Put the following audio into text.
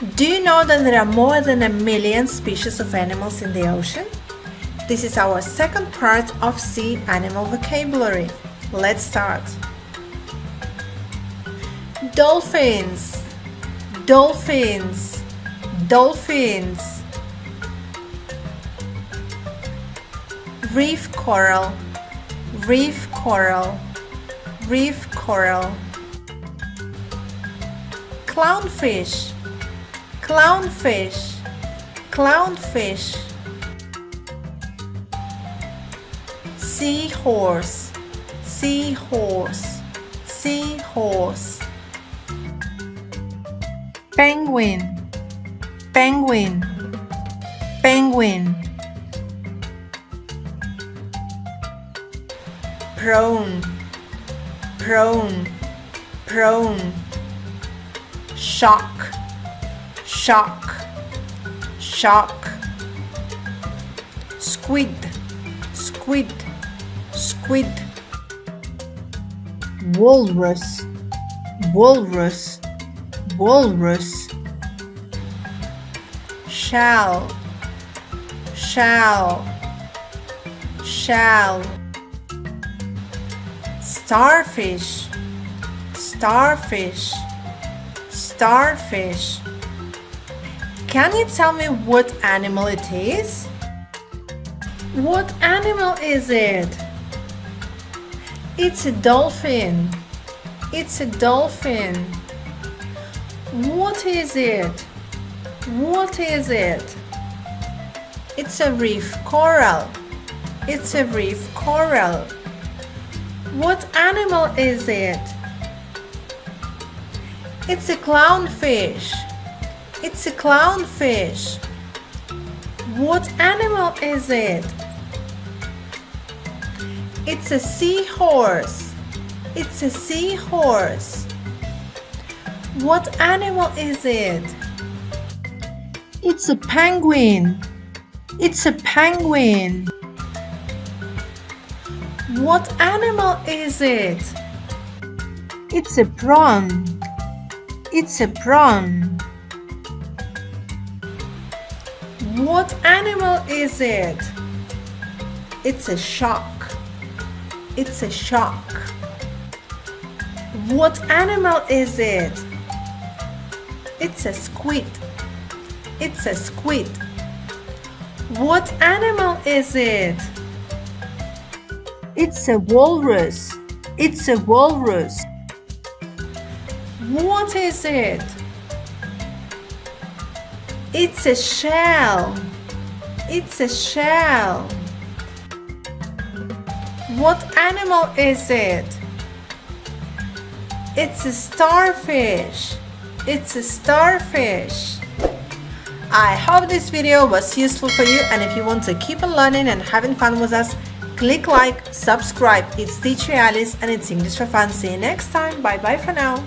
Do you know that there are more than 1,000,000 species of animals in the ocean? This is our second part of sea animal vocabulary. Let's start. Dolphins, dolphins, dolphins. Reef coral, reef coral, reef coral. Clownfish, clownfish, clownfish. Seahorse, seahorse, seahorse. Penguin, penguin, penguin. Prawn, prawn, prawn. Shark, shark, shark. Squid, squid, squid. Walrus, walrus, walrus. Shell, shell, shell. Starfish, starfish, starfish. Can you tell me what animal it is? What animal is it? It's a dolphin. It's a dolphin. What is it? What is it? It's a reef coral. It's a reef coral. What animal is it? It's a clownfish. It's a clownfish. What animal is it? It's a seahorse. It's a seahorse. What animal is it? It's a penguin. It's a penguin. What animal is it? It's a prawn. It's a prawn. What animal is it? It's a shark. It's a shark. What animal is it? It's a squid. It's a squid. What animal is it? It's a walrus. It's a walrus. What is it? It's a shell. It's a shell. What animal is it? It's a starfish. It's a starfish. I hope this video was useful for you, and if you want to keep on learning and having fun with us, click like, subscribe. It's Teacher Alice and it's English for Fun. See you next time. Bye bye for now.